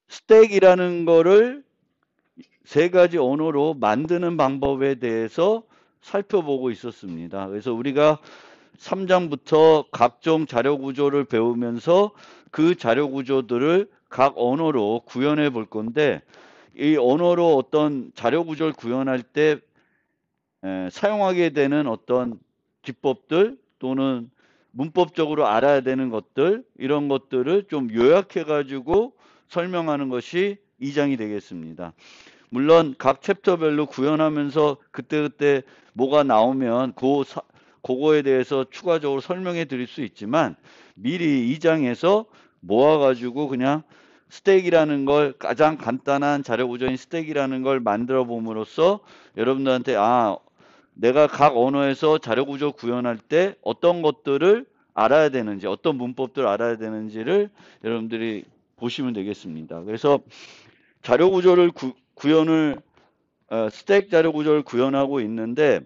스택이라는 거를 세 가지 언어로 만드는 방법에 대해서 살펴보고 있었습니다. 그래서 우리가 3장부터 각종 자료 구조를 배우면서 그 자료 구조들을 각 언어로 구현해 볼 건데, 이 언어로 어떤 자료 구조를 구현할 때 사용하게 되는 어떤 기법들 또는 문법적으로 알아야 되는 것들, 이런 것들을 좀 요약해 가지고 설명하는 것이 2장이 되겠습니다. 물론 각 챕터별로 구현하면서 그때그때 뭐가 나오면 그거에 대해서 추가적으로 설명해 드릴 수 있지만, 미리 2장에서 모아가지고 그냥 스택이라는 걸, 가장 간단한 자료 구조인 스택이라는 걸 만들어 봄으로써 여러분들한테 내가 각 언어에서 자료 구조 구현할 때 어떤 것들을 알아야 되는지, 어떤 문법들을 알아야 되는지를 여러분들이 보시면 되겠습니다. 그래서 자료 구조를 구현을 스택 자료 구조를 구현하고 있는데,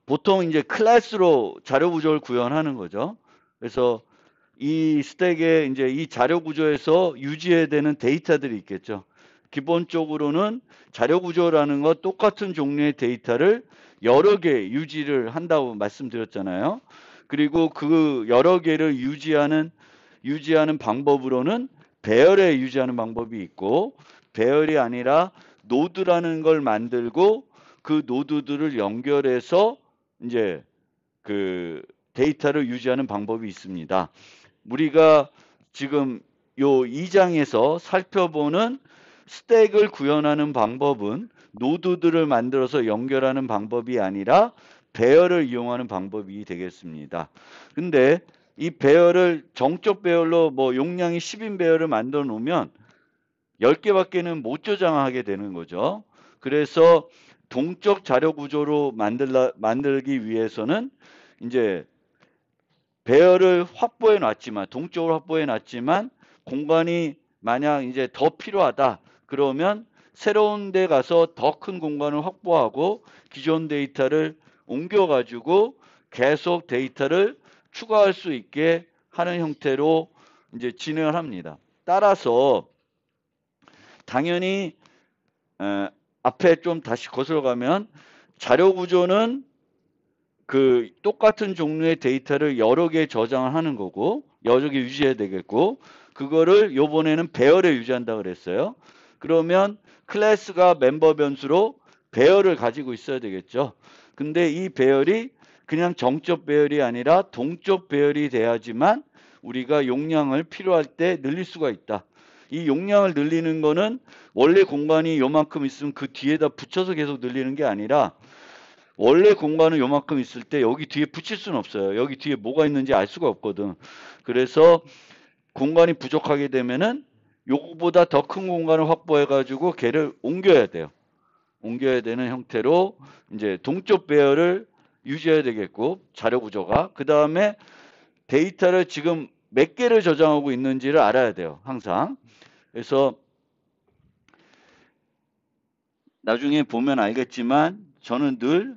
보통 이제 클래스로 자료 구조를 구현하는 거죠. 그래서 이 스택에 이제 이 자료 구조에서 유지해야 되는 데이터들이 있겠죠. 기본적으로는 자료 구조라는 것, 똑같은 종류의 데이터를 여러 개 유지를 한다고 말씀드렸잖아요. 그리고 그 여러 개를 유지하는 방법으로는 배열에 유지하는 방법이 있고, 배열이 아니라 노드라는 걸 만들고 그 노드들을 연결해서 이제 그 데이터를 유지하는 방법이 있습니다. 우리가 지금 요 2장에서 살펴보는 스택을 구현하는 방법은 노드들을 만들어서 연결하는 방법이 아니라 배열을 이용하는 방법이 되겠습니다. 근데 이 배열을 정적 배열로 뭐 용량이 10인 배열을 만들어 놓으면 10개밖에는 못 저장하게 되는 거죠. 그래서 동적 자료 구조로 만들기 위해서는 이제 배열을 확보해 놨지만, 동적으로 확보해 놨지만 공간이 만약 이제 더 필요하다 그러면 새로운 데 가서 더 큰 공간을 확보하고 기존 데이터를 옮겨 가지고 계속 데이터를 추가할 수 있게 하는 형태로 이제 진행을 합니다. 따라서 당연히 앞에 좀 다시 거슬러 가면 자료 구조는 그 똑같은 종류의 데이터를 여러 개 저장을 하는 거고 여러 개 유지해야 되겠고, 그거를 요번에는 배열에 유지한다 그랬어요. 그러면 클래스가 멤버 변수로 배열을 가지고 있어야 되겠죠. 근데 이 배열이 그냥 정적 배열이 아니라 동적 배열이 돼야지만 우리가 용량을 필요할 때 늘릴 수가 있다. 이 용량을 늘리는 거는 원래 공간이 요만큼 있으면 그 뒤에다 붙여서 계속 늘리는 게 아니라, 원래 공간은 요만큼 있을 때 여기 뒤에 붙일 수는 없어요. 여기 뒤에 뭐가 있는지 알 수가 없거든. 그래서 공간이 부족하게 되면은 요거보다 더 큰 공간을 확보해 가지고 걔를 옮겨야 돼요. 옮겨야 되는 형태로 이제 동적 배열을 유지해야 되겠고, 자료 구조가. 그 다음에 데이터를 지금 몇 개를 저장하고 있는지를 알아야 돼요. 항상. 그래서 나중에 보면 알겠지만 저는 늘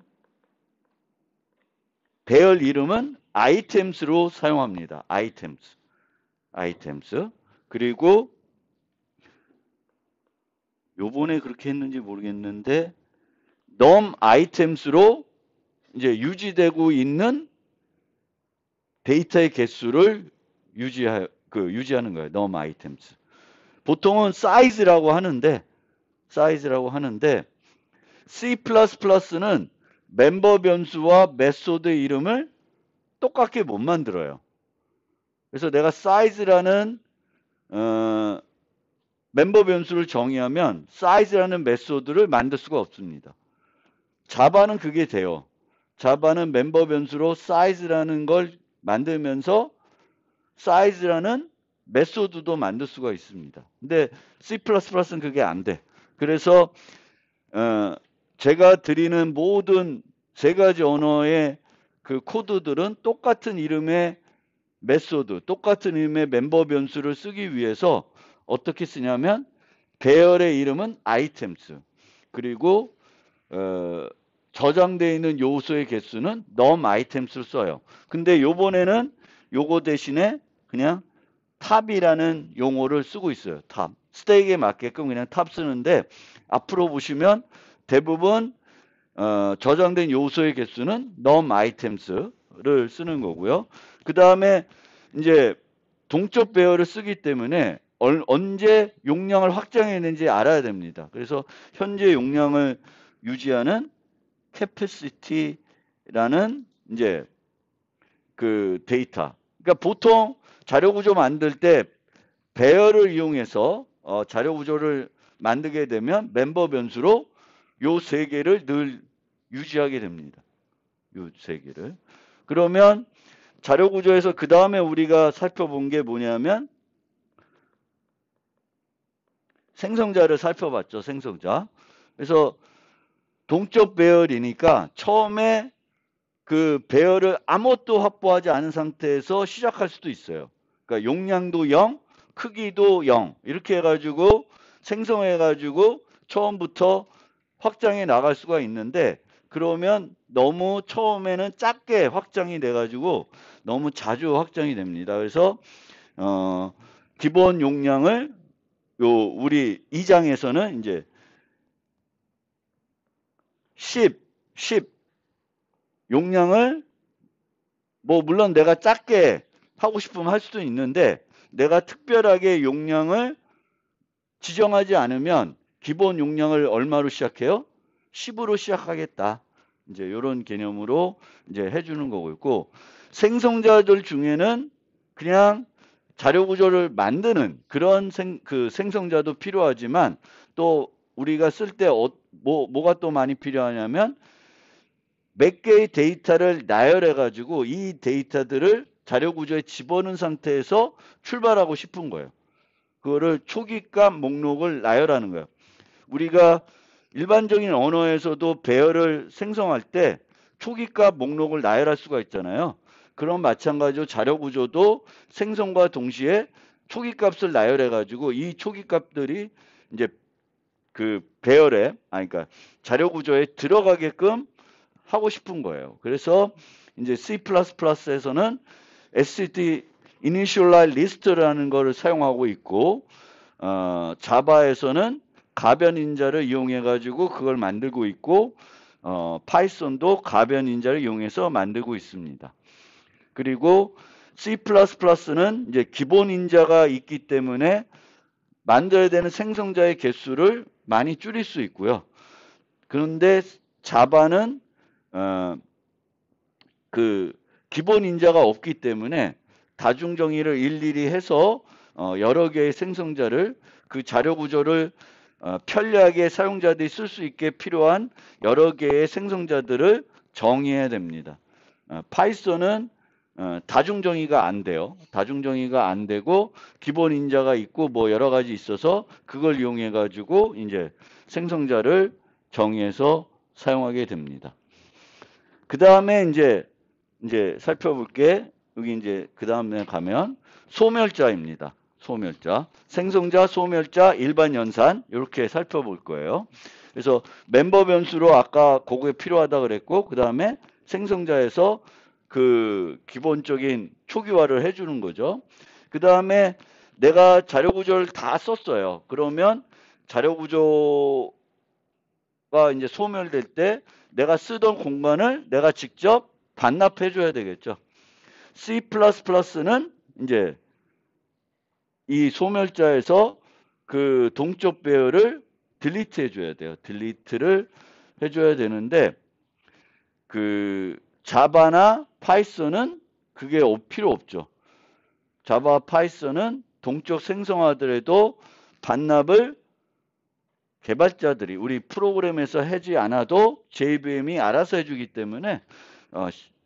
배열 이름은 아이템스로 사용합니다. 아이템스. 그리고 요번에 그렇게 했는지 모르겠는데 num 아이템스로 이제 유지되고 있는 데이터의 개수를 유지하는 거예요. num 아이템스. 보통은 사이즈라고 하는데 C++는 멤버 변수와 메소드 이름을 똑같게 못 만들어요. 그래서 내가 사이즈라는 멤버 변수를 정의하면 사이즈라는 메소드를 만들 수가 없습니다. 자바는 그게 돼요. 자바는 멤버 변수로 사이즈라는 걸 만들면서 사이즈라는 메소드도 만들 수가 있습니다. 근데 C++는 그게 안 돼. 그래서 제가 드리는 모든 세 가지 언어의 그 코드들은 똑같은 이름의 메소드, 똑같은 이름의 멤버 변수를 쓰기 위해서 어떻게 쓰냐면 배열의 이름은 아이템스, 그리고 저장되어 있는 요소의 개수는 num 아이템스를 써요. 근데 요번에는 요거 대신에 그냥 탑이라는 용어를 쓰고 있어요. 탑. 스택에 맞게끔 그냥 탑 쓰는데 앞으로 보시면 대부분 저장된 요소의 개수는 num items를 쓰는 거고요. 그 다음에 이제 동적 배열을 쓰기 때문에 언제 용량을 확장했는지 알아야 됩니다. 그래서 현재 용량을 유지하는 capacity라는 이제 그 데이터. 그러니까 보통 자료 구조 만들 때 배열을 이용해서 자료 구조를 만들게 되면 멤버 변수로 요 세 개를 늘 유지하게 됩니다. 요 세 개를. 그러면 자료 구조에서 그 다음에 우리가 살펴본 게 뭐냐면 생성자를 살펴봤죠. 생성자. 그래서 동적 배열이니까 처음에 그 배열을 아무것도 확보하지 않은 상태에서 시작할 수도 있어요. 그러니까 용량도 0, 크기도 0 이렇게 해가지고 생성해가지고 처음부터 확장해 나갈 수가 있는데 그러면 너무 처음에는 작게 확장이 돼가지고 너무 자주 확장이 됩니다. 그래서 기본 용량을 우리 2장에서는 이제 10 용량을 뭐 물론 내가 작게 하고 싶으면 할 수도 있는데 내가 특별하게 용량을 지정하지 않으면 기본 용량을 얼마로 시작해요? 10으로 시작하겠다. 이제 이런 개념으로 이제 해주는 거고 있고 생성자들 중에는 그냥 자료 구조를 만드는 그런 생성자도 필요하지만 또 우리가 쓸 때 뭐가 또 많이 필요하냐면 몇 개의 데이터를 나열해 가지고 이 데이터들을 자료 구조에 집어넣은 상태에서 출발하고 싶은 거예요. 그거를 초기값 목록을 나열하는 거예요. 우리가 일반적인 언어에서도 배열을 생성할 때 초기값 목록을 나열할 수가 있잖아요. 그런 마찬가지로 자료 구조도 생성과 동시에 초기값을 나열해 가지고 이 초기값들이 이제 그 배열에 그러니까 자료 구조에 들어가게끔 하고 싶은 거예요. 그래서 이제 C++에서는 STD Initialize List라는 거를 사용하고 있고 자바에서는 가변 인자를 이용해 가지고 그걸 만들고 있고 파이썬도 가변 인자를 이용해서 만들고 있습니다. 그리고 C++는 이제 기본 인자가 있기 때문에 만들어야 되는 생성자의 개수를 많이 줄일 수 있고요. 그런데 자바는 그 기본 인자가 없기 때문에 다중 정의를 일일이 해서 여러 개의 생성자를 그 자료 구조를 편리하게 사용자들이 쓸 수 있게 필요한 여러 개의 생성자들을 정의해야 됩니다. 파이썬은 다중 정의가 안 돼요. 다중 정의가 안 되고 기본 인자가 있고 뭐 여러 가지 있어서 그걸 이용해 가지고 이제 생성자를 정의해서 사용하게 됩니다. 그 다음에 이제 살펴볼 게 여기 이제 그 다음에 가면 소멸자입니다. 소멸자, 생성자, 소멸자, 일반 연산 이렇게 살펴볼 거예요. 그래서 멤버 변수로 아까 그게 필요하다 그랬고 그 다음에 생성자에서 그 기본적인 초기화를 해주는 거죠. 그 다음에 내가 자료 구조를 다 썼어요. 그러면 자료 구조가 이제 소멸될 때 내가 쓰던 공간을 내가 직접 반납해 줘야 되겠죠. C++는 이제 이 소멸자에서 그 동적 배열을 딜리트 해줘야 돼요. 딜리트를 해줘야 되는데 그 자바나 파이썬은 그게 필요 없죠. 자바, 파이썬은 동적 생성하더라도 반납을 개발자들이 우리 프로그램에서 하지 않아도 JVM이 알아서 해주기 때문에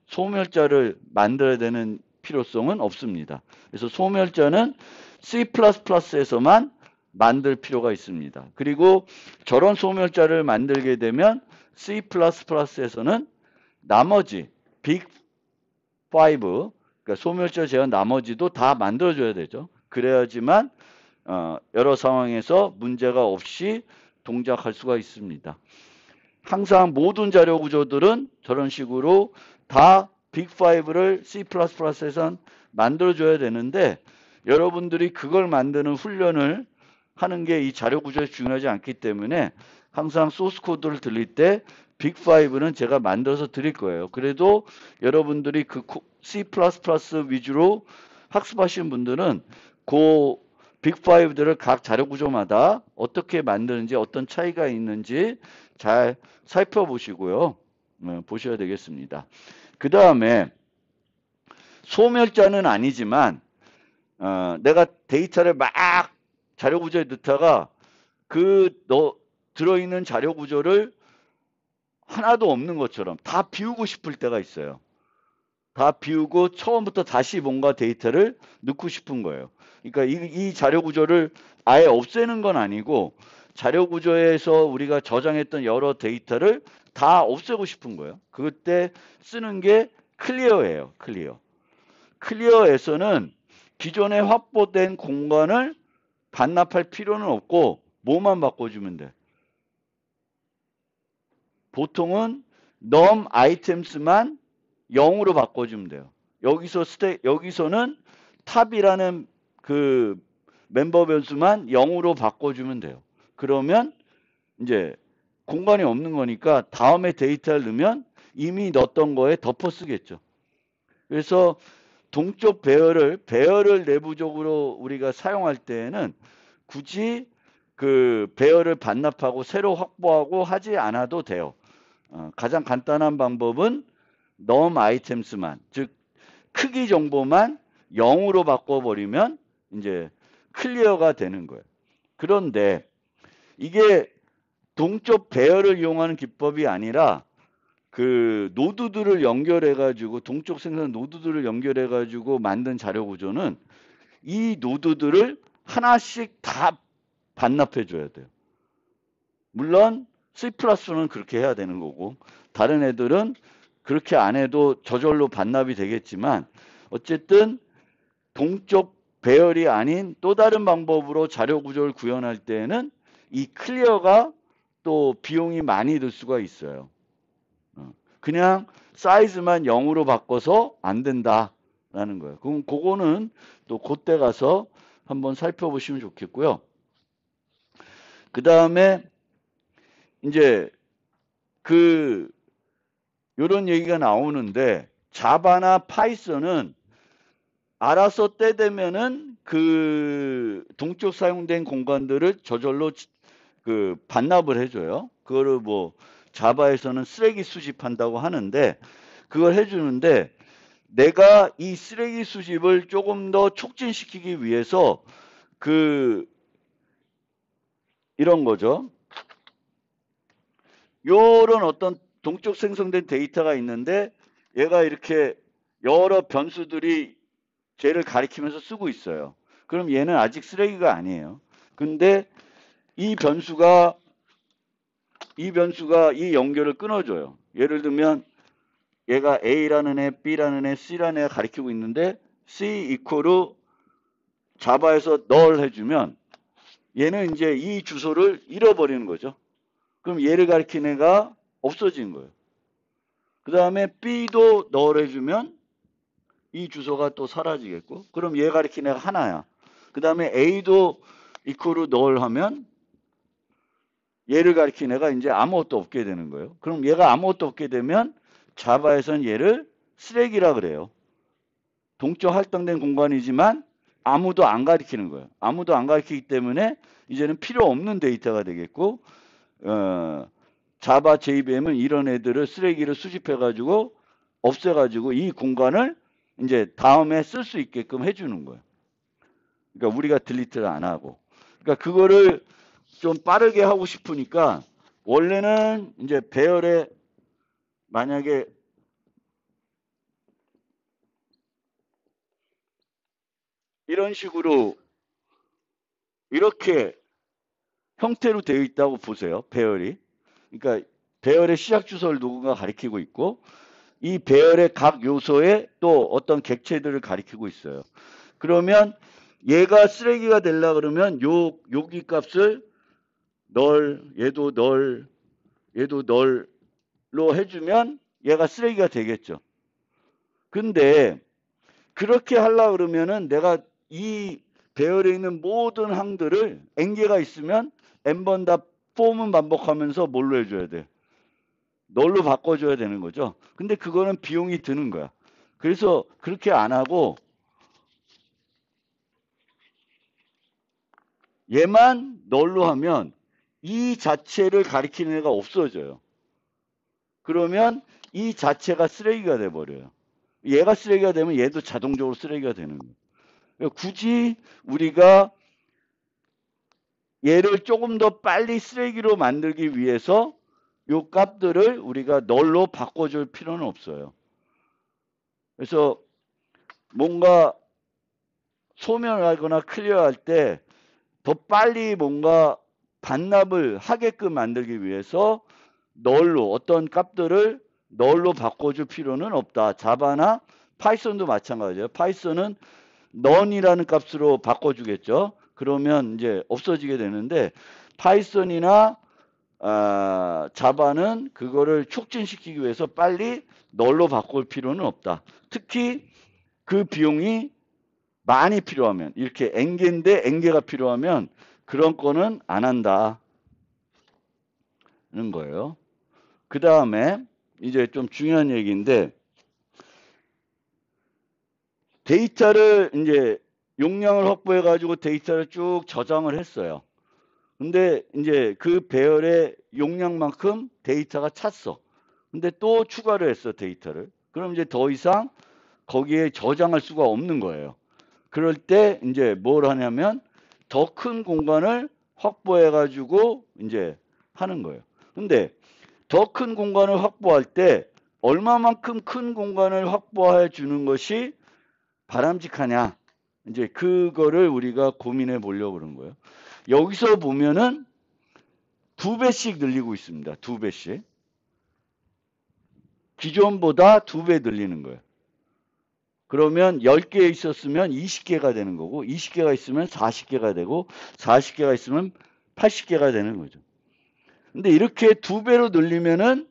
소멸자를 만들어야 되는 필요성은 없습니다. 그래서 소멸자는 C++에서만 만들 필요가 있습니다. 그리고 저런 소멸자를 만들게 되면 C++에서는 나머지 빅5 그러니까 소멸자 제한 나머지도 다 만들어줘야 되죠. 그래야지만 여러 상황에서 문제가 없이 동작할 수가 있습니다. 항상 모든 자료 구조들은 저런 식으로 다 빅5를 C++에선 만들어줘야 되는데 여러분들이 그걸 만드는 훈련을 하는 게 이 자료 구조에 중요하지 않기 때문에 항상 소스 코드를 들릴 때 빅5는 제가 만들어서 드릴 거예요. 그래도 여러분들이 그 C++ 위주로 학습하시는 분들은 그 빅5들을 각 자료 구조마다 어떻게 만드는지 어떤 차이가 있는지 잘 살펴보시고요. 보셔야 되겠습니다. 그 다음에 소멸자는 아니지만 내가 데이터를 막 자료 구조에 넣다가 들어있는 자료 구조를 하나도 없는 것처럼 다 비우고 싶을 때가 있어요. 다 비우고 처음부터 다시 뭔가 데이터를 넣고 싶은 거예요. 그러니까 이 자료 구조를 아예 없애는 건 아니고 자료 구조에서 우리가 저장했던 여러 데이터를 다 없애고 싶은 거예요. 그때 쓰는 게 클리어예요. 클리어. 클리어에서는 기존에 확보된 공간을 반납할 필요는 없고 뭐만 바꿔주면 돼. 보통은 num items만 0으로 바꿔주면 돼요. 여기서는 탑이라는 그 멤버 변수만 0으로 바꿔주면 돼요. 그러면 이제 공간이 없는 거니까 다음에 데이터를 넣으면 이미 넣었던 거에 덮어 쓰겠죠. 그래서 동적 배열을 내부적으로 우리가 사용할 때에는 굳이 그 배열을 반납하고 새로 확보하고 하지 않아도 돼요. 가장 간단한 방법은 num items만, 즉 크기 정보만 0으로 바꿔버리면 이제 클리어가 되는 거예요. 그런데 이게 동적 배열을 이용하는 기법이 아니라 그 노드들을 연결해가지고 동적 생성 노드들을 연결해가지고 만든 자료 구조는 이 노드들을 하나씩 다 반납해 줘야 돼요. 물론 C++는 그렇게 해야 되는 거고 다른 애들은 그렇게 안 해도 저절로 반납이 되겠지만 어쨌든 동적 배열이 아닌 또 다른 방법으로 자료 구조를 구현할 때에는 이 클리어가 또 비용이 많이 들 수가 있어요. 그냥 사이즈만 0으로 바꿔서 안 된다라는 거예요. 그럼 그거는 또 그때 가서 한번 살펴보시면 좋겠고요. 그 다음에 이제 요런 얘기가 나오는데 자바나 파이썬은 알아서 때 되면은 그 동적 사용된 공간들을 저절로 그 반납을 해줘요. 그거를 뭐 자바에서는 쓰레기 수집한다고 하는데 그걸 해주는데 내가 이 쓰레기 수집을 조금 더 촉진시키기 위해서 이런 거죠. 요런 어떤 동적 생성된 데이터가 있는데 얘가 이렇게 여러 변수들이 쟤를 가리키면서 쓰고 있어요. 그럼 얘는 아직 쓰레기가 아니에요. 근데 이 변수가 이 연결을 끊어줘요. 예를 들면 얘가 A라는 애, B라는 애, C라는 애가 가리키고 있는데 C 이퀄로 자바에서 null 해주면 얘는 이제 이 주소를 잃어버리는 거죠. 그럼 얘를 가리키는 애가 없어지는 거예요. 그 다음에 B도 null 해주면 이 주소가 또 사라지겠고 그럼 얘 가리키는 애가 하나야. 그 다음에 A도 이퀄로 null 하면 얘를 가리키는 애가 이제 아무것도 없게 되는 거예요. 그럼 얘가 아무것도 없게 되면 자바에서는 얘를 쓰레기라 그래요. 동적 할당된 공간이지만 아무도 안 가리키는 거예요. 아무도 안 가리키기 때문에 이제는 필요 없는 데이터가 되겠고 자바 JVM은 이런 애들을 쓰레기를 수집해가지고 없애가지고 이 공간을 이제 다음에 쓸 수 있게끔 해주는 거예요. 그러니까 우리가 딜리트를 안 하고. 그러니까 그거를 좀 빠르게 하고 싶으니까 원래는 이제 배열에 만약에 이런 식으로 이렇게 형태로 되어 있다고 보세요. 배열이. 그러니까 배열의 시작 주소를 누군가 가리키고 있고 이 배열의 각 요소에 또 어떤 객체들을 가리키고 있어요. 그러면 얘가 쓰레기가 되려 그러면 여기 값을 얘도 널로 해주면 얘가 쓰레기가 되겠죠. 근데 그렇게 하려 그러면은 내가 이 배열에 있는 모든 항들을 n개가 있으면 n번 다 폼은 반복하면서 뭘로 해줘야 돼? 널로 바꿔줘야 되는 거죠. 근데 그거는 비용이 드는 거야. 그래서 그렇게 안 하고 얘만 널로 하면 이 자체를 가리키는 애가 없어져요. 그러면 이 자체가 쓰레기가 돼버려요. 얘가 쓰레기가 되면 얘도 자동적으로 쓰레기가 되는 거예요. 굳이 우리가 얘를 조금 더 빨리 쓰레기로 만들기 위해서 요 값들을 우리가 널로 바꿔줄 필요는 없어요. 그래서 뭔가 소멸하거나 클리어할 때 더 빨리 뭔가 반납을 하게끔 만들기 위해서 널로 어떤 값들을 널로 바꿔줄 필요는 없다. 자바나 파이썬도 마찬가지예요. 파이썬은 none이라는 값으로 바꿔주겠죠. 그러면 이제 없어지게 되는데 파이썬이나 자바는 그거를 촉진시키기 위해서 빨리 널로 바꿀 필요는 없다. 특히 그 비용이 많이 필요하면 이렇게 n개인데 n개가 필요하면 그런 거는 안 한다는 거예요. 그 다음에 이제 좀 중요한 얘기인데 데이터를 이제 용량을 확보해 가지고 데이터를 쭉 저장을 했어요. 근데 이제 그 배열의 용량만큼 데이터가 찼어. 근데 또 추가를 했어, 데이터를. 그럼 이제 더 이상 거기에 저장할 수가 없는 거예요. 그럴 때 이제 뭘 하냐면 더 큰 공간을 확보해 가지고 이제 하는 거예요. 근데 더 큰 공간을 확보할 때 얼마만큼 큰 공간을 확보해 주는 것이 바람직하냐? 이제 그거를 우리가 고민해 보려고 그런 거예요. 여기서 보면은 2배씩 늘리고 있습니다. 2배씩. 기존보다 2배 늘리는 거예요. 그러면 10개 있었으면 20개가 되는 거고 20개가 있으면 40개가 되고 40개가 있으면 80개가 되는 거죠. 근데 이렇게 2배로 늘리면은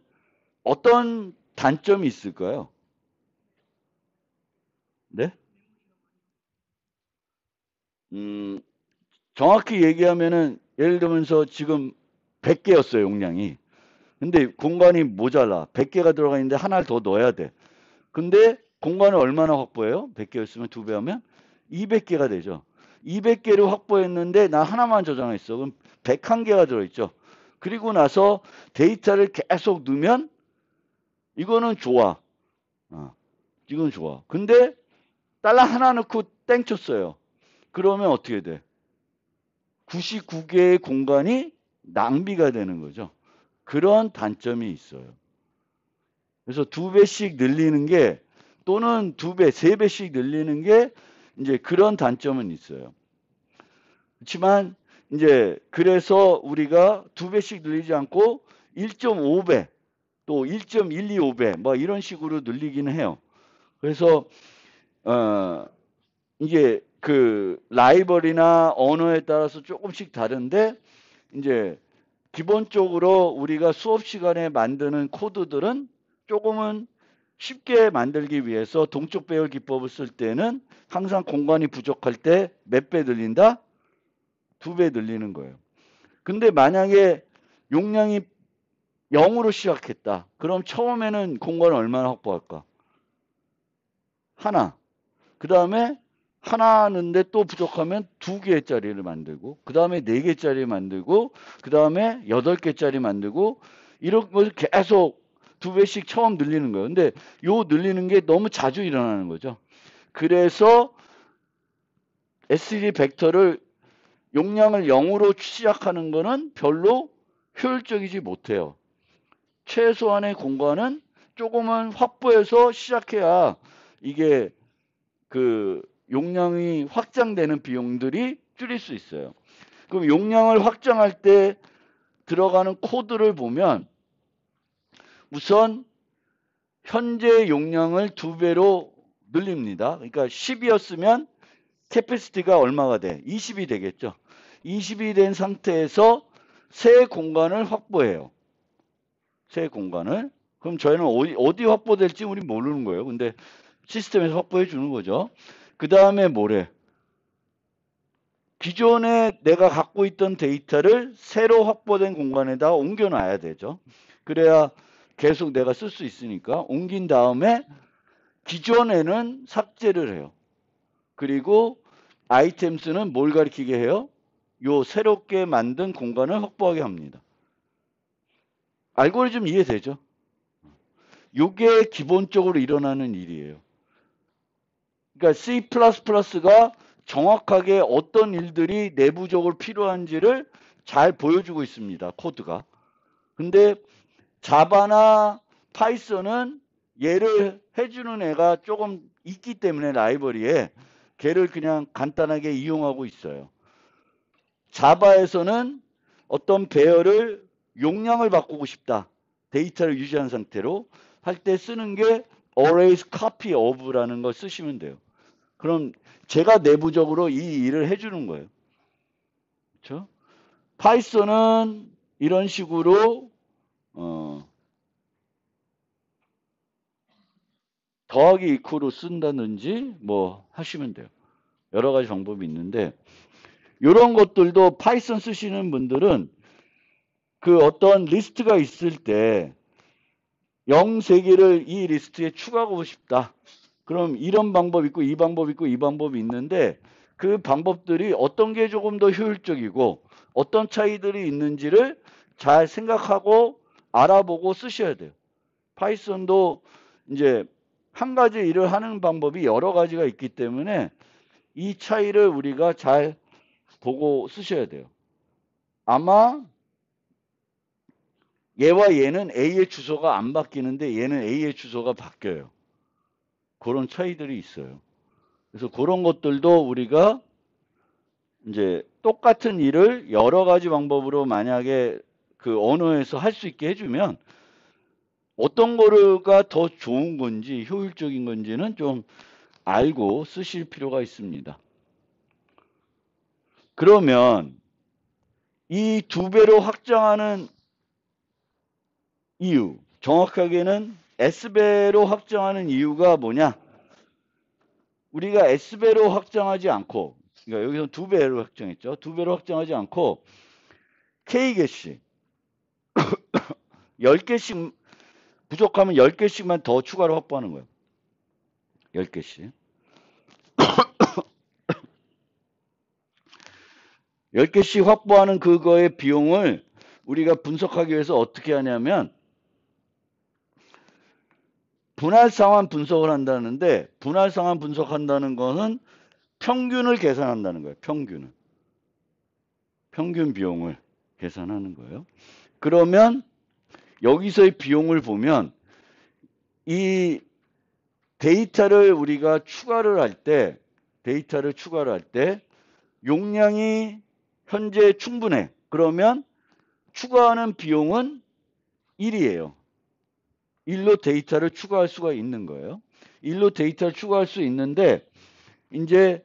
어떤 단점이 있을까요? 네? 정확히 얘기하면은 예를 들면서 지금 100개였어요, 용량이. 근데 공간이 모자라. 100개가 들어가 있는데 하나를 더 넣어야 돼. 근데 공간을 얼마나 확보해요? 100개였으면 2배 하면 200개가 되죠. 200개를 확보했는데 나 하나만 저장했어. 그럼 101개가 들어있죠. 그리고 나서 데이터를 계속 넣으면 이거는 좋아. 이건 좋아. 근데 달러 하나 넣고 땡쳤어요. 그러면 어떻게 돼? 99개의 공간이 낭비가 되는 거죠. 그런 단점이 있어요. 그래서 2배씩 늘리는 게 또는 2배, 3배씩 늘리는 게 이제 그런 단점은 있어요. 그렇지만 이제 그래서 우리가 2배씩 늘리지 않고 1.5배 또 1.125배 뭐 이런 식으로 늘리기는 해요. 그래서 이게 그 라이벌이나 언어에 따라서 조금씩 다른데 이제 기본적으로 우리가 수업 시간에 만드는 코드들은 조금은 쉽게 만들기 위해서 동적 배열 기법을 쓸 때는 항상 공간이 부족할 때 몇 배 늘린다? 2배 늘리는 거예요. 근데 만약에 용량이 0으로 시작했다. 그럼 처음에는 공간을 얼마나 확보할까? 하나. 그 다음에 하나는데 또 부족하면 2개짜리를 만들고 그 다음에 4개짜리 만들고 그 다음에 8개짜리 만들고 이런 것을 계속 2배씩 처음 늘리는 거예요. 근데 요 늘리는 게 너무 자주 일어나는 거죠. 그래서 SD 벡터를 용량을 0으로 시작하는 거는 별로 효율적이지 못해요. 최소한의 공간은 조금은 확보해서 시작해야 이게 그 용량이 확장되는 비용들이 줄일 수 있어요. 그럼 용량을 확장할 때 들어가는 코드를 보면 우선 현재 용량을 2배로 늘립니다. 그러니까 10이었으면 캐패시티가 얼마가 돼? 20이 되겠죠. 20이 된 상태에서 새 공간을 확보해요. 새 공간을. 그럼 저희는 어디 확보될지 우리 모르는 거예요. 근데 시스템에서 확보해 주는 거죠. 그 다음에 뭐래? 기존에 내가 갖고 있던 데이터를 새로 확보된 공간에다 옮겨놔야 되죠. 그래야 계속 내가 쓸 수 있으니까 옮긴 다음에 기존에는 삭제를 해요. 그리고 아이템스는 뭘 가리키게 해요? 요 새롭게 만든 공간을 확보하게 합니다. 알고리즘 이해되죠? 요게 기본적으로 일어나는 일이에요. 그러니까 C++가 정확하게 어떤 일들이 내부적으로 필요한지를 잘 보여주고 있습니다. 코드가. 근데 자바나 파이썬은 얘를 해주는 애가 조금 있기 때문에 라이브러리에 걔를 그냥 간단하게 이용하고 있어요. 자바에서는 어떤 배열을 용량을 바꾸고 싶다. 데이터를 유지한 상태로 할 때 쓰는 게 arrays copy of라는 걸 쓰시면 돼요. 그럼 제가 내부적으로 이 일을 해주는 거예요. 그렇죠? 파이썬은 이런 식으로 더하기 이코로 쓴다든지 뭐 하시면 돼요. 여러 가지 방법이 있는데 이런 것들도 파이썬 쓰시는 분들은 그 어떤 리스트가 있을 때 0, 3개를 이 리스트에 추가하고 싶다. 그럼 이런 방법 있고 이 방법 있고 이 방법이 있는데 그 방법들이 어떤 게 조금 더 효율적이고 어떤 차이들이 있는지를 잘 생각하고 알아보고 쓰셔야 돼요. 파이썬도 이제 한 가지 일을 하는 방법이 여러 가지가 있기 때문에 이 차이를 우리가 잘 보고 쓰셔야 돼요. 아마 얘와 얘는 A의 주소가 안 바뀌는데 얘는 A의 주소가 바뀌어요. 그런 차이들이 있어요. 그래서 그런 것들도 우리가 이제 똑같은 일을 여러 가지 방법으로 만약에 그 언어에서 할 수 있게 해주면 어떤 거가 더 좋은 건지 효율적인 건지는 좀 알고 쓰실 필요가 있습니다. 그러면 이 2배로 확장하는 이유, 정확하게는 S배로 확장하는 이유가 뭐냐? 우리가 S배로 확장하지 않고, 그러니까 여기서 2배로 확장했죠. 2배로 확장하지 않고 K개씩 10개씩 부족하면 10개씩만 더 추가로 확보하는 거예요. 10개씩. 10개씩 확보하는 그거의 비용을 우리가 분석하기 위해서 어떻게 하냐면 분할 상환 분석을 한다는데 분할 상환 분석한다는 것은 평균을 계산한다는 거예요. 평균을. 평균 비용을 계산하는 거예요. 그러면 여기서의 비용을 보면 이 데이터를 우리가 추가를 할 때 용량이 현재 충분해. 그러면 추가하는 비용은 1이에요. 1로 데이터를 추가할 수가 있는 거예요. 1로 데이터를 추가할 수 있는데 이제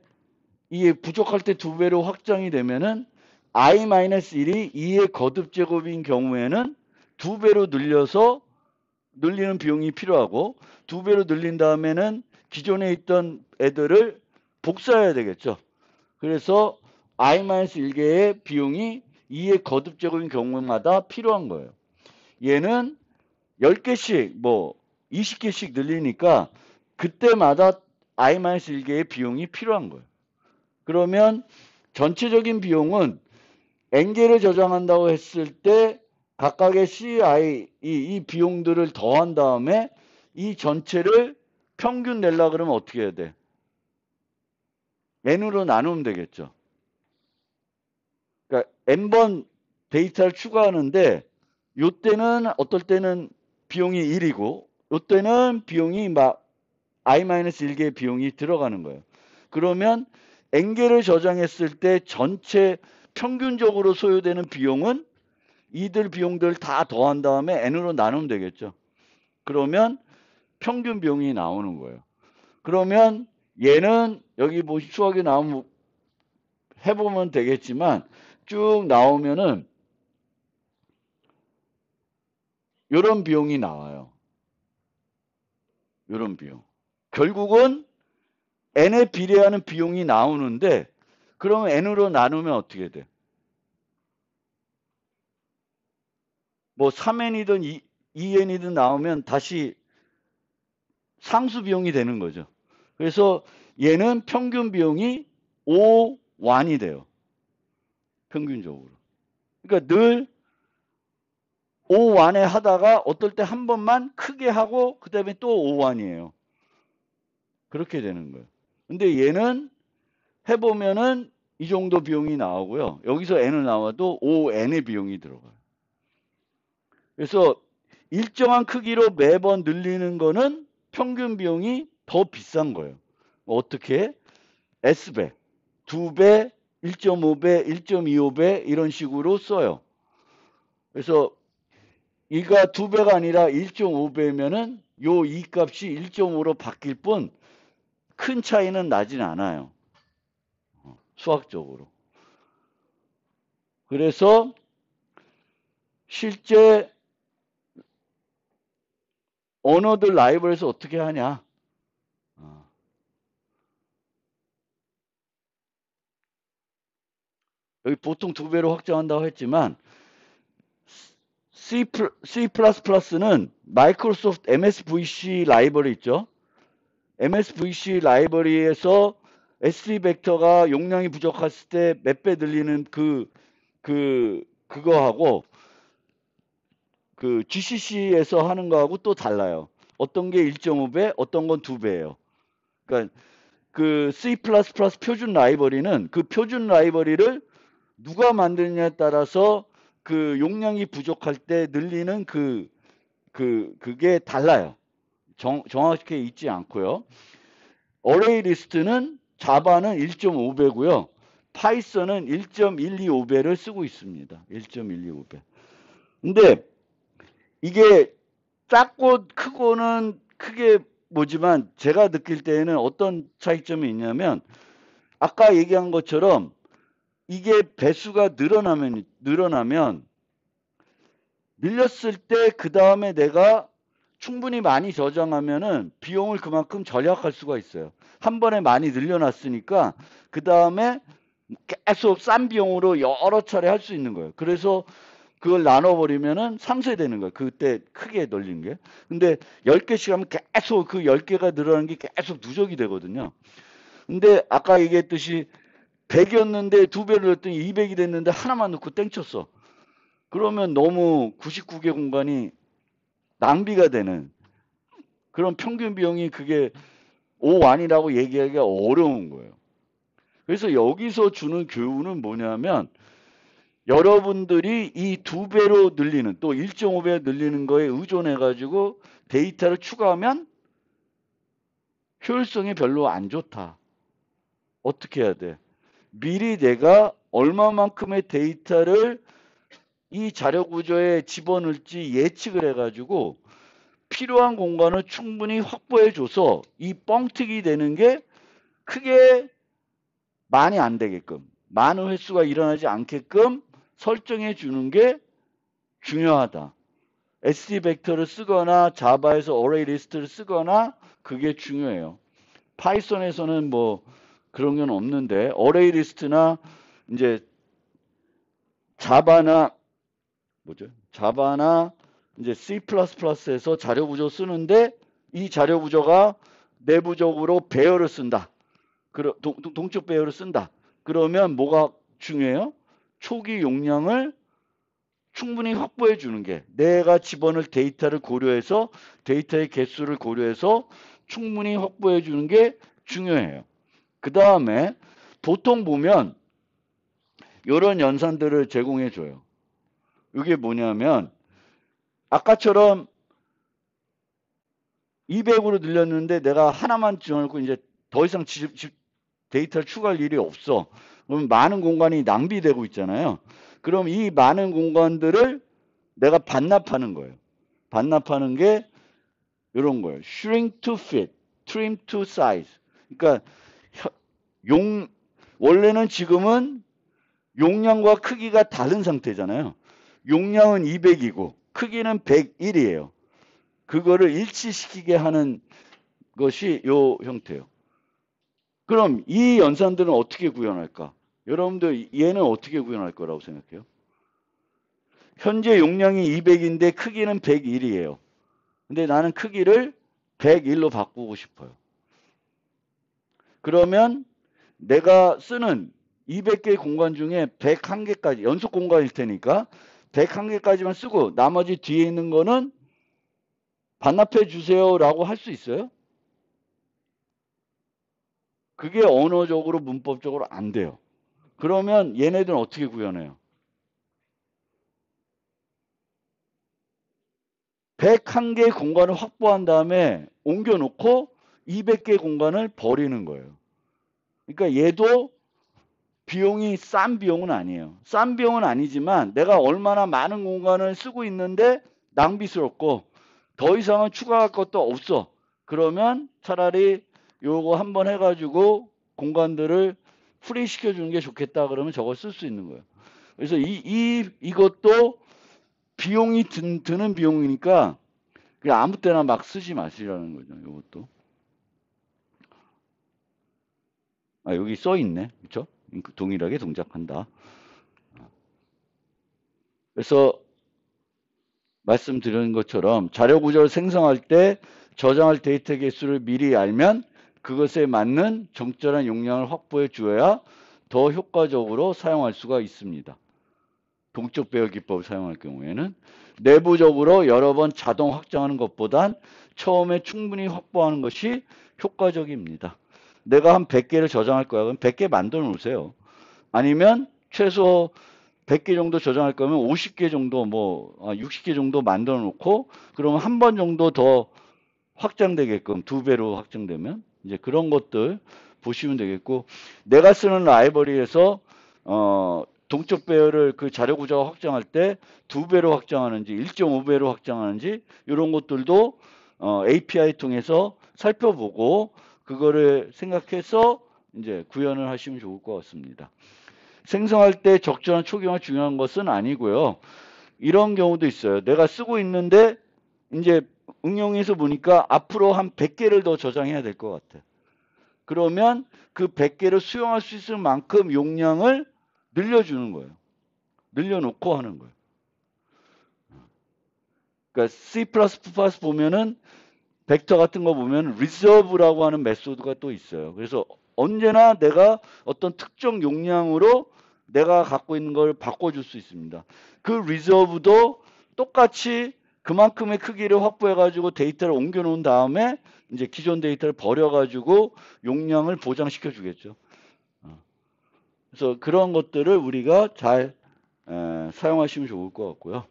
이게 부족할 때 2배로 확장이 되면은 i-1이 2의 거듭 제곱인 경우에는 2배로 늘리는 비용이 필요하고 2배로 늘린 다음에는 기존에 있던 애들을 복사해야 되겠죠. 그래서 i-1개의 비용이 2의 거듭 제곱인 경우마다 필요한 거예요. 얘는 10개씩 뭐 20개씩 늘리니까 그때마다 i-1개의 비용이 필요한 거예요. 그러면 전체적인 비용은 n개를 저장한다고 했을 때 각각의 CI 이 비용들을 더한 다음에 이 전체를 평균 내려 그러면 어떻게 해야 돼? n으로 나누면 되겠죠. 그러니까 n번 데이터를 추가하는데 요때는 어떨 때는 비용이 1이고 요때는 비용이 막 i-1개의 비용이 들어가는 거예요. 그러면 n개를 저장했을 때 전체 평균적으로 소요되는 비용은 이들 비용들 다 더한 다음에 n으로 나누면 되겠죠. 그러면 평균 비용이 나오는 거예요. 그러면 얘는 여기 뭐 수학에 나오면 해보면 되겠지만 쭉 나오면은 이런 비용이 나와요. 이런 비용. 결국은 n에 비례하는 비용이 나오는데 그러면 n으로 나누면 어떻게 돼? 뭐 3n이든 2n이든 나오면 다시 상수 비용이 되는 거죠. 그래서 얘는 평균 비용이 5완이 돼요. 평균적으로. 그러니까 늘 5완에 하다가 어떨 때 한 번만 크게 하고 그 다음에 또 5완이에요. 그렇게 되는 거예요. 근데 얘는 해보면은 이 정도 비용이 나오고요. 여기서 n을 나와도 5n의 비용이 들어가요. 그래서 일정한 크기로 매번 늘리는 거는 평균 비용이 더 비싼 거예요. 어떻게? S배, 2배, 1.5배, 1.25배 이런 식으로 써요. 그래서 이가 2배가 아니라 1.5배면은 요 이 값이 1.5로 바뀔 뿐 큰 차이는 나진 않아요. 수학적으로. 그래서 실제 언어들 라이브러리에서 어떻게 하냐? 여기 보통 2배로 확장한다고 했지만 C++는 마이크로소프트 MSVC 라이브러리 있죠? MSVC 라이브러리에서 SD 벡터가 용량이 부족했을 때 몇 배 늘리는 그거하고 그 GCC에서 하는 거하고 또 달라요. 어떤 게 1.5배, 어떤 건 2배예요. 그러니까 그 C++ 표준 라이브러리는 그 표준 라이브러리를 누가 만드느냐에 따라서 그 용량이 부족할 때 늘리는 그게 달라요. 정확하게 있지 않고요. 어레이 리스트는 자바는 1.5배고요. 파이썬은 1.125배를 쓰고 있습니다. 1.125배. 근데 이게 작고 크고는 크게 보지만 제가 느낄 때에는 어떤 차이점이 있냐면 아까 얘기한 것처럼 이게 배수가 늘어나면 늘렸을 때 그 다음에 내가 충분히 많이 저장하면은 비용을 그만큼 절약할 수가 있어요. 한 번에 많이 늘려놨으니까 그 다음에 계속 싼 비용으로 여러 차례 할 수 있는 거예요. 그래서 그걸 나눠버리면은 상쇄되는 거예요. 그때 크게 늘린 게. 근데 10개씩 하면 계속 그 10개가 늘어나는 게 계속 누적이 되거든요. 근데 아까 얘기했듯이 100이었는데 2배를 넣었더니 200이 됐는데 하나만 넣고 땡쳤어. 그러면 너무 99개 공간이 낭비가 되는 그런 평균 비용이 그게 5완이라고 얘기하기가 어려운 거예요. 그래서 여기서 주는 교훈은 뭐냐면 여러분들이 이 2배로 늘리는 또 1.5배 늘리는 거에 의존해 가지고 데이터를 추가하면 효율성이 별로 안 좋다. 어떻게 해야 돼? 미리 내가 얼마만큼의 데이터를 이 자료 구조에 집어넣을지 예측을 해가지고 필요한 공간을 충분히 확보해줘서 이 뻥튀기 되는 게 크게 많이 안 되게끔 많은 횟수가 일어나지 않게끔 설정해 주는 게 중요하다. SD 벡터를 쓰거나 자바에서 어레이 리스트를 쓰거나 그게 중요해요. 파이썬에서는 뭐 그런 건 없는데 어레이 리스트나 이제 자바나 자바나 이제 C++에서 자료 구조 쓰는데 이 자료 구조가 내부적으로 배열을 쓴다. 동적 배열을 쓴다. 그러면 뭐가 중요해요? 초기 용량을 충분히 확보해 주는 게 내가 집어넣을 데이터를 고려해서 데이터의 개수를 고려해서 충분히 확보해 주는 게 중요해요. 그 다음에 보통 보면 이런 연산들을 제공해 줘요. 이게 뭐냐면 아까처럼 200으로 늘렸는데 내가 하나만 지어놓고 이제 더 이상 데이터를 추가할 일이 없어. 그러면 많은 공간이 낭비되고 있잖아요. 그럼 이 많은 공간들을 내가 반납하는 거예요. 반납하는 게 이런 거예요. shrink to fit, trim to size. 그러니까 원래는 지금은 용량과 크기가 다른 상태잖아요. 용량은 200이고 크기는 101이에요. 그거를 일치시키게 하는 것이 요 형태예요. 그럼 이 연산들은 어떻게 구현할까? 여러분들 얘는 어떻게 구현할 거라고 생각해요? 현재 용량이 200인데 크기는 101이에요. 근데 나는 크기를 101로 바꾸고 싶어요. 그러면 내가 쓰는 200개의 공간 중에 101개까지 연속 공간일 테니까 101개까지만 쓰고 나머지 뒤에 있는 거는 반납해 주세요라고 할 수 있어요? 그게 언어적으로 문법적으로 안 돼요. 그러면 얘네들은 어떻게 구현해요? 101개의 공간을 확보한 다음에 옮겨놓고 200개의 공간을 버리는 거예요. 그러니까 얘도 비용이 싼 비용은 아니에요. 싼 비용은 아니지만 내가 얼마나 많은 공간을 쓰고 있는데 낭비스럽고 더 이상은 추가할 것도 없어. 그러면 차라리 요거 한번 해가지고 공간들을 프리 시켜주는 게 좋겠다. 그러면 저걸 쓸 수 있는 거예요. 그래서 이것도 비용이 드는 비용이니까 그냥 아무 때나 막 쓰지 마시라는 거죠. 이것도. 아, 여기 써 있네. 그렇죠? 동일하게 동작한다. 그래서 말씀드린 것처럼 자료 구조를 생성할 때 저장할 데이터 개수를 미리 알면 그것에 맞는 적절한 용량을 확보해 주어야 더 효과적으로 사용할 수가 있습니다. 동적 배열 기법을 사용할 경우에는 내부적으로 여러 번 자동 확장하는 것보단 처음에 충분히 확보하는 것이 효과적입니다. 내가 한 100개를 저장할 거야. 그럼 100개 만들어 놓으세요. 아니면 최소 100개 정도 저장할 거면 50개 정도 60개 정도 만들어 놓고 그러면 한 번 정도 더 확장되게끔 2배로 확장되면 이제 그런 것들 보시면 되겠고 내가 쓰는 라이브러리에서 동적 배열을 그 자료 구조가 확장할 때 2배로 확장하는지 1.5배로 확장하는지 이런 것들도 API 통해서 살펴보고 그거를 생각해서 이제 구현을 하시면 좋을 것 같습니다. 생성할 때 적절한 초기화가 중요한 것은 아니고요. 이런 경우도 있어요. 내가 쓰고 있는데 이제 응용해서 보니까 앞으로 한 100개를 더 저장해야 될 것 같아. 그러면 그 100개를 수용할 수 있을 만큼 용량을 늘려주는 거예요. 늘려놓고 하는 거예요. 그러니까 C++ 보면은 벡터 같은 거 보면 reserve라고 하는 메소드가 또 있어요. 그래서 언제나 내가 어떤 특정 용량으로 내가 갖고 있는 걸 바꿔줄 수 있습니다. 그 reserve도 똑같이 그만큼의 크기를 확보해가지고 데이터를 옮겨놓은 다음에 이제 기존 데이터를 버려가지고 용량을 보장시켜 주겠죠. 그래서 그런 것들을 우리가 잘 사용하시면 좋을 것 같고요.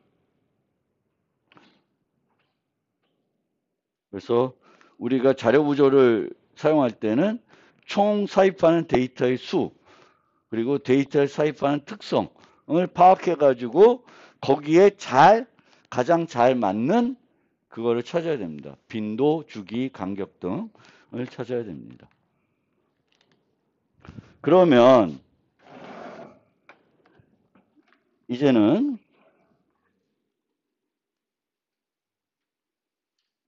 그래서 우리가 자료 구조를 사용할 때는 총 사입하는 데이터의 수 그리고 데이터를 사입하는 특성을 파악해 가지고 거기에 가장 잘 맞는 그거를 찾아야 됩니다. 빈도, 주기, 간격 등을 찾아야 됩니다. 그러면 이제는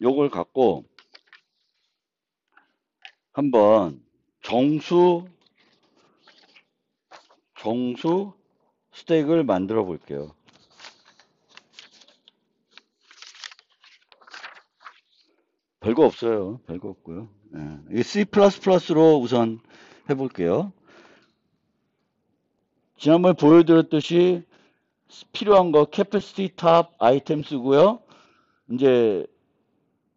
요걸 갖고 한번 정수 스택을 만들어 볼게요. 별거 없어요. 별거 없고요. 이 C++로 우선 해볼게요. 지난번에 보여드렸듯이 필요한 거 capacity top 아이템 쓰고요. 이제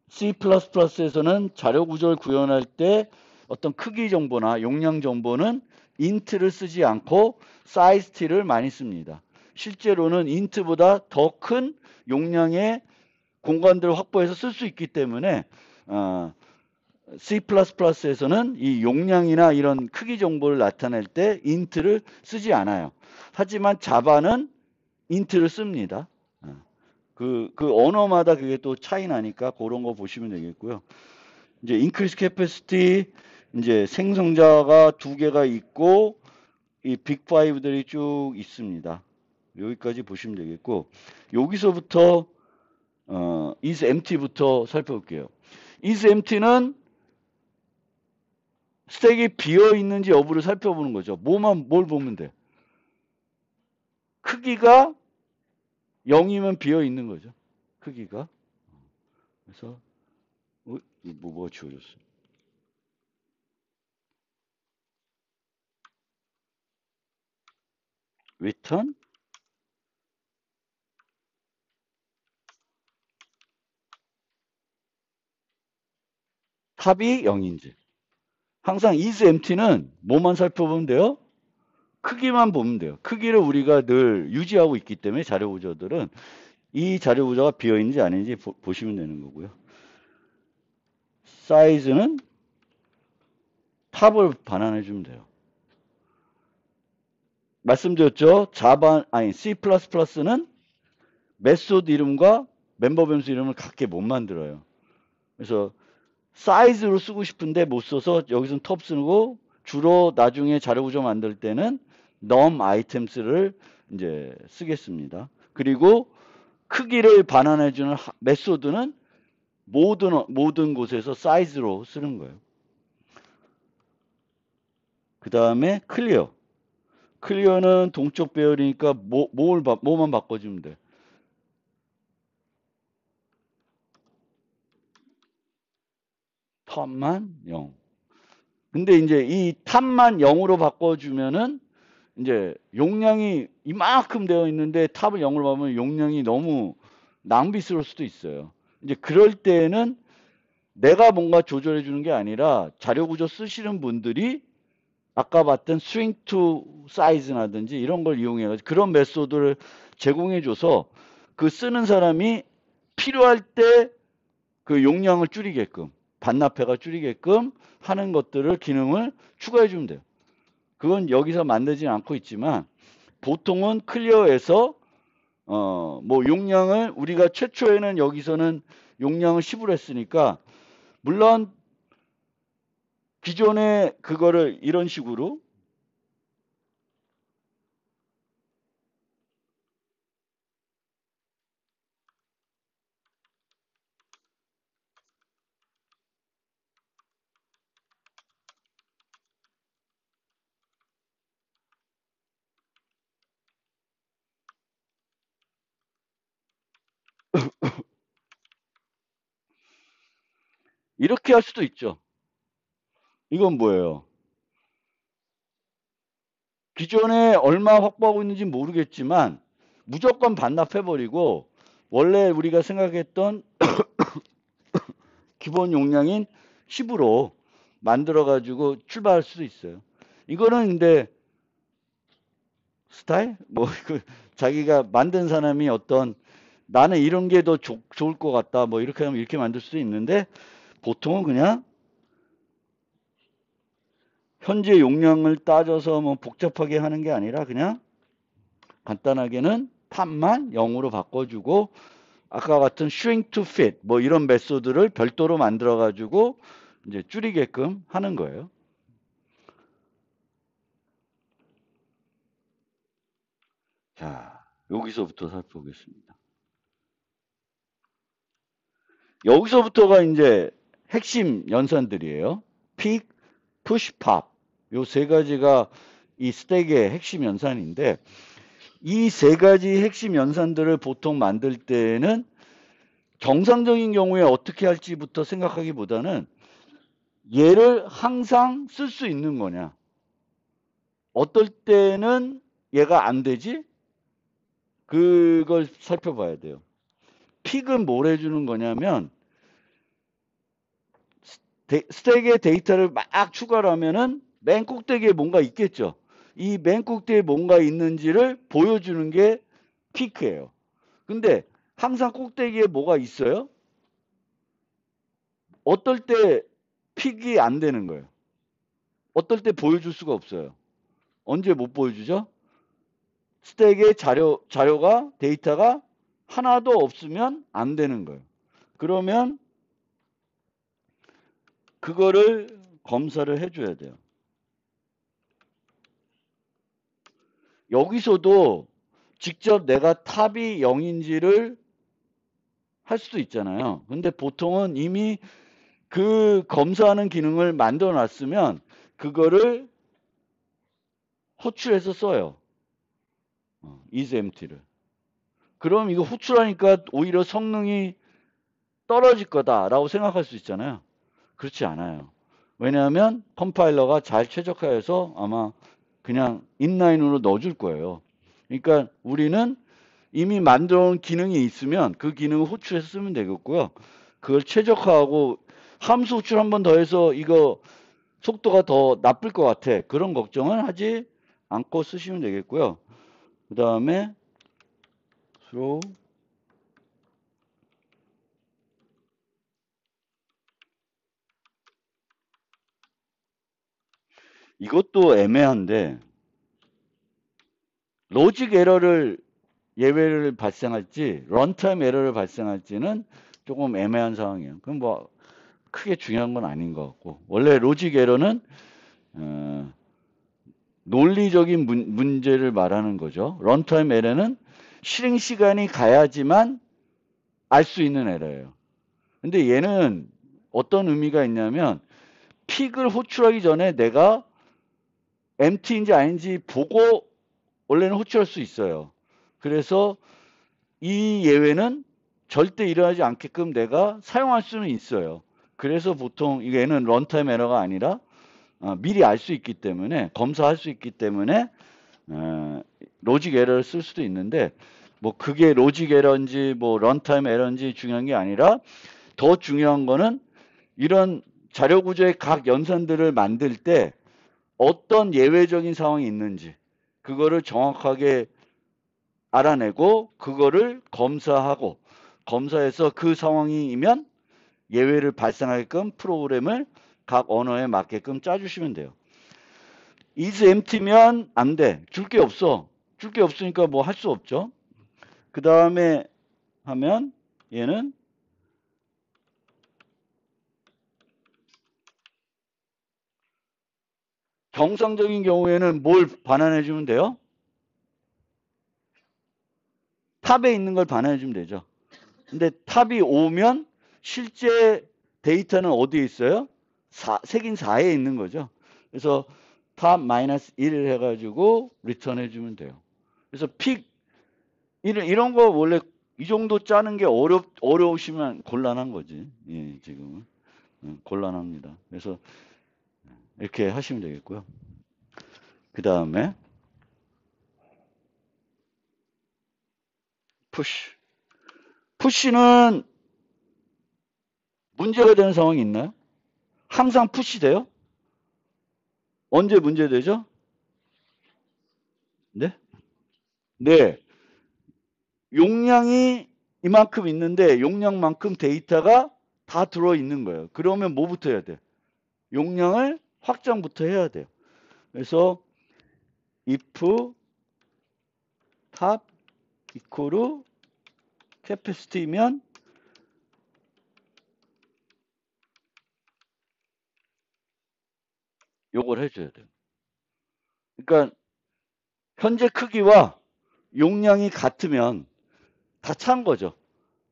C++에서는 자료 구조를 구현할 때 어떤 크기 정보나 용량 정보는 int를 쓰지 않고 size t를 많이 씁니다. 실제로는 int보다 더 큰 용량의 공간들을 확보해서 쓸 수 있기 때문에 C++에서는 이 용량이나 이런 크기 정보를 나타낼 때 int를 쓰지 않아요. 하지만 자바는 int를 씁니다. 그 언어마다 그게 또 차이 나니까 그런 거 보시면 되겠고요. 이제 increase capacity 이제 생성자가 2개가 있고 이 빅5들이 쭉 있습니다. 여기까지 보시면 되겠고 여기서부터 is empty부터 살펴볼게요. is empty는 스택이 비어 있는지 여부를 살펴보는 거죠. 뭘 보면 돼? 크기가 0이면 비어 있는 거죠. 크기가. 그래서 뭐가 지워졌어? return 탑이 0인지. 항상 is empty는 뭐만 살펴보면 돼요? 크기만 보면 돼요. 크기를 우리가 늘 유지하고 있기 때문에 자료 구조들은 이 자료 구조가 비어 있는지 아닌지 보시면 되는 거고요. 사이즈는 탑을 반환해 주면 돼요. 말씀드렸죠? C++는 메소드 이름과 멤버 변수 이름을 같게 못 만들어요. 그래서 사이즈로 쓰고 싶은데 못 써서 여기서는 톱 쓰고 주로 나중에 자료 구조 만들 때는 num items를 이제 쓰겠습니다. 그리고 크기를 반환해주는 메소드는 모든 곳에서 사이즈로 쓰는 거예요. 그 다음에 클리어. 클리어는 동적 배열이니까 뭐만 바꿔주면 돼. 탑만 0. 근데 이제 이 탑만 0으로 바꿔주면은 이제 용량이 이만큼 되어 있는데 탑을 0으로 바꾸면 용량이 너무 낭비스러울 수도 있어요. 이제 그럴 때는 내가 뭔가 조절해 주는 게 아니라 자료 구조 쓰시는 분들이 아까 봤던 string to size라든지 이런 걸 이용해 가지고 그런 메소드를 제공해 줘서 그 쓰는 사람이 필요할 때 그 용량을 줄이게끔 반납해가 줄이게끔 하는 것들을 기능을 추가해 주면 돼요. 그건 여기서 만들지는 않고 있지만 보통은 클리어에서 뭐 용량을 우리가 최초에는 여기서는 용량을 10으로 했으니까 물론 기존에 그거를 이런 식으로 이렇게 할 수도 있죠. 이건 뭐예요? 기존에 얼마 확보하고 있는지 모르겠지만 무조건 반납해버리고 원래 우리가 생각했던 기본 용량인 10으로 만들어가지고 출발할 수도 있어요. 이거는 근데 스타일? 뭐, 자기가 만든 사람이 어떤 나는 이런 게 더 좋을 것 같다. 뭐 이렇게 하면 이렇게 만들 수도 있는데 보통은 그냥 현재 용량을 따져서 뭐 복잡하게 하는 게 아니라 그냥 간단하게는 탑만 0으로 바꿔주고 아까 같은 shrink to fit 뭐 이런 메소드를 별도로 만들어 가지고 이제 줄이게끔 하는 거예요. 자, 여기서부터 살펴보겠습니다. 여기서부터가 이제 핵심 연산들이에요. pick, push, pop. 요 세 가지가 이 스택의 핵심 연산인데 이 세 가지 핵심 연산들을 보통 만들 때는 정상적인 경우에 어떻게 할지부터 생각하기보다는 얘를 항상 쓸 수 있는 거냐. 어떨 때는 얘가 안 되지? 그걸 살펴봐야 돼요. 픽은 뭘 해주는 거냐면 스택에 데이터를 막 추가를 하면은 맨 꼭대기에 뭔가 있겠죠. 이 맨 꼭대기에 뭔가 있는지를 보여주는 게 피크예요. 근데 항상 꼭대기에 뭐가 있어요? 어떨 때 픽이 안 되는 거예요. 어떨 때 보여줄 수가 없어요. 언제 못 보여주죠? 스택에 자료가 데이터가 하나도 없으면 안 되는 거예요. 그러면 그거를 검사를 해줘야 돼요. 여기서도 직접 내가 탑이 0인지를 할 수도 있잖아요. 근데 보통은 이미 그 검사하는 기능을 만들어 놨으면 그거를 호출해서 써요. is empty를. 그럼 이거 호출하니까 오히려 성능이 떨어질 거다라고 생각할 수 있잖아요. 그렇지 않아요. 왜냐하면 컴파일러가 잘 최적화해서 아마 그냥 인라인으로 넣어줄 거예요. 그러니까 우리는 이미 만들어 놓은 기능이 있으면 그 기능을 호출해서 쓰면 되겠고요. 그걸 최적화하고 함수 호출 한 번 더 해서 이거 속도가 더 나쁠 것 같아. 그런 걱정은 하지 않고 쓰시면 되겠고요. 그 다음에 throw 이것도 애매한데 로직 에러를 예외를 발생할지 런타임 에러를 발생할지는 조금 애매한 상황이에요. 그럼 뭐 크게 중요한 건 아닌 것 같고 원래 로직 에러는 논리적인 문제를 말하는 거죠. 런타임 에러는 실행 시간이 가야지만 알 수 있는 에러예요. 근데 얘는 어떤 의미가 있냐면 픽을 호출하기 전에 내가 empty인지 아닌지 보고 원래는 호출할 수 있어요. 그래서 이 예외는 절대 일어나지 않게끔 내가 사용할 수는 있어요. 그래서 보통 얘는 런타임 에러가 아니라 미리 알 수 있기 때문에 검사할 수 있기 때문에 로직 에러를 쓸 수도 있는데 뭐 그게 로직 에러인지 뭐 런타임 에러인지 중요한 게 아니라 더 중요한 거는 이런 자료 구조의 각 연산들을 만들 때 어떤 예외적인 상황이 있는지 그거를 정확하게 알아내고 그거를 검사하고 검사해서 그 상황이면 예외를 발생하게끔 프로그램을 각 언어에 맞게끔 짜주시면 돼요. is empty면 안 돼. 줄 게 없어. 줄 게 없으니까 뭐 할 수 없죠. 그 다음에 하면 얘는 정상적인 경우에는 뭘 반환해 주면 돼요? 탑에 있는 걸 반환해 주면 되죠. 근데 탑이 5면 실제 데이터는 어디에 있어요? 색인 4에 있는 거죠. 그래서 탑 마이너스 1을 해가지고 리턴해 주면 돼요. 그래서 픽 이런 거 원래 이 정도 짜는 게 어려우시면 곤란한 거지. 예, 지금은 곤란합니다. 그래서 이렇게 하시면 되겠고요. 그 다음에 푸시. 푸시는 문제가 되는 상황이 있나요? 항상 푸시 돼요? 언제 문제되죠? 네? 네. 용량이 이만큼 있는데 용량만큼 데이터가 다 들어있는 거예요. 그러면 뭐부터 해야 돼? 용량을 확장부터 해야 돼요. 그래서 if top equal capacity면 요걸 해줘야 돼요. 그러니까 현재 크기와 용량이 같으면 다 찬 거죠.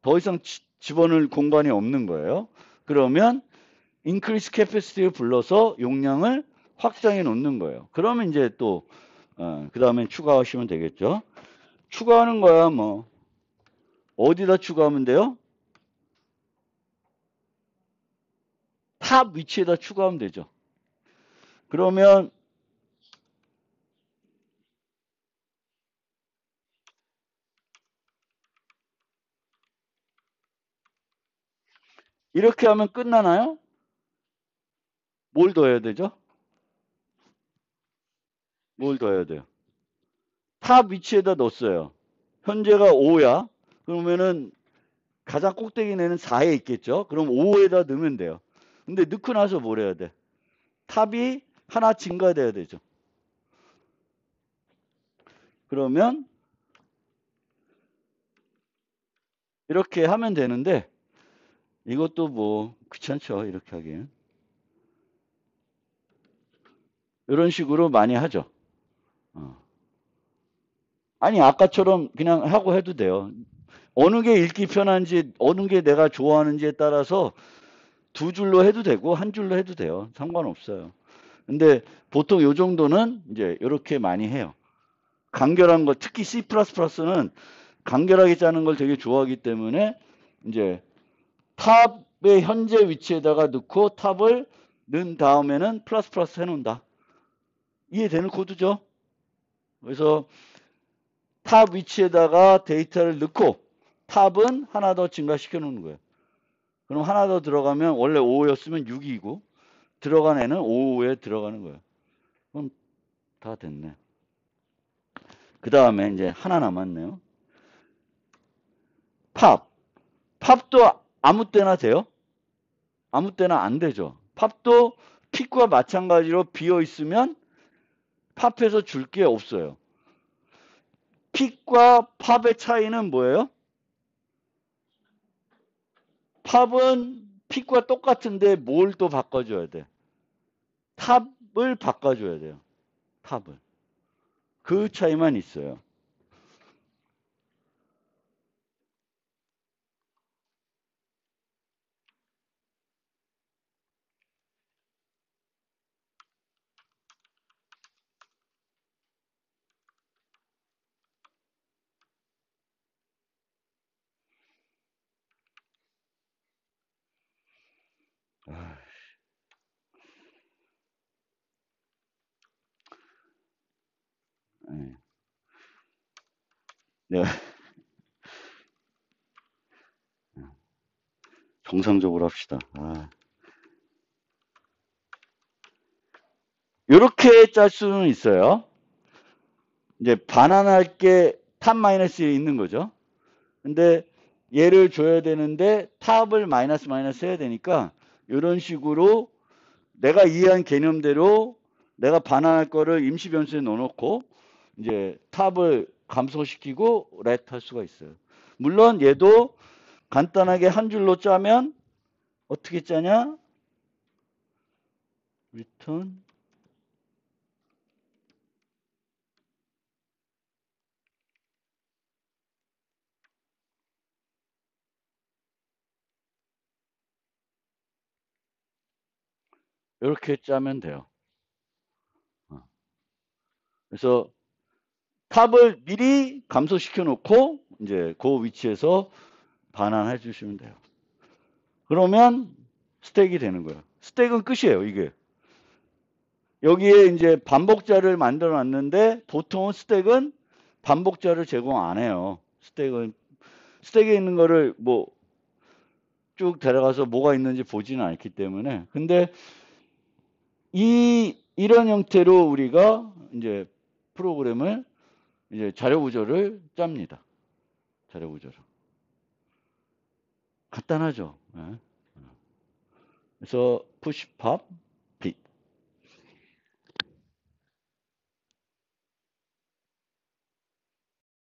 더 이상 집어넣을 공간이 없는 거예요. 그러면 increase capacity를 불러서 용량을 확장해 놓는 거예요. 그러면 이제 또 그 다음에 추가하시면 되겠죠. 추가하는 거야 뭐 어디다 추가하면 돼요? 탑 위치에다 추가하면 되죠. 그러면 이렇게 하면 끝나나요? 뭘 더 해야 되죠? 뭘 더 해야 돼요? 탑 위치에다 넣었어요. 현재가 5야. 그러면은 가장 꼭대기 내는 4에 있겠죠? 그럼 5에다 넣으면 돼요. 근데 넣고 나서 뭘 해야 돼? 탑이 하나 증가돼야 되죠. 그러면 이렇게 하면 되는데 이것도 뭐 귀찮죠. 이렇게 하기엔. 이런 식으로 많이 하죠. 아니 아까처럼 그냥 하고 해도 돼요. 어느 게 읽기 편한지 어느 게 내가 좋아하는지에 따라서 두 줄로 해도 되고 한 줄로 해도 돼요. 상관없어요. 근데 보통 요 정도는 이제 이렇게 많이 해요. 간결한 거, 특히 C++는 간결하게 짜는 걸 되게 좋아하기 때문에 이제 탑의 현재 위치에다가 넣고 탑을 넣은 다음에는 플러스 플러스 해놓는다. 이해되는 코드죠? 그래서 탑 위치에다가 데이터를 넣고 탑은 하나 더 증가시켜 놓는 거예요. 그럼 하나 더 들어가면 원래 5였으면 6이고 들어간 애는 5에 들어가는 거예요. 그럼 다 됐네. 그 다음에 이제 하나 남았네요. 팝. 팝도 아무 때나 돼요? 아무 때나 안 되죠. 팝도 픽과 마찬가지로 비어 있으면 팝에서 줄 게 없어요. 픽과 팝의 차이는 뭐예요? 팝은 픽과 똑같은데 뭘 또 바꿔줘야 돼? 탑을 바꿔줘야 돼요. 탑을. 그 차이만 있어요. 아, 네. 내가 정상적으로 합시다. 아. 이렇게 짤 수는 있어요. 이제 반환할 게 탑 마이너스에 있는 거죠. 근데 얘를 줘야 되는데 탑을 마이너스 마이너스 해야 되니까 이런 식으로 내가 이해한 개념대로 내가 반환할 거를 임시 변수에 넣어놓고 이제 탑을 감소시키고 렛 할 수가 있어요. 물론 얘도 간단하게 한 줄로 짜면 어떻게 짜냐? return 이렇게 짜면 돼요. 그래서 탑을 미리 감소시켜 놓고 이제 그 위치에서 반환해 주시면 돼요. 그러면 스택이 되는 거예요. 스택은 끝이에요, 이게. 여기에 이제 반복자를 만들어 놨는데 보통은 스택은 반복자를 제공 안 해요. 스택에 있는 거를 뭐 쭉 데려가서 뭐가 있는지 보지는 않기 때문에. 근데 이런 형태로 우리가 이제 프로그램을 이제 자료 구조를 짭니다. 자료 구조를. 간단하죠. 예. 그래서 푸시팝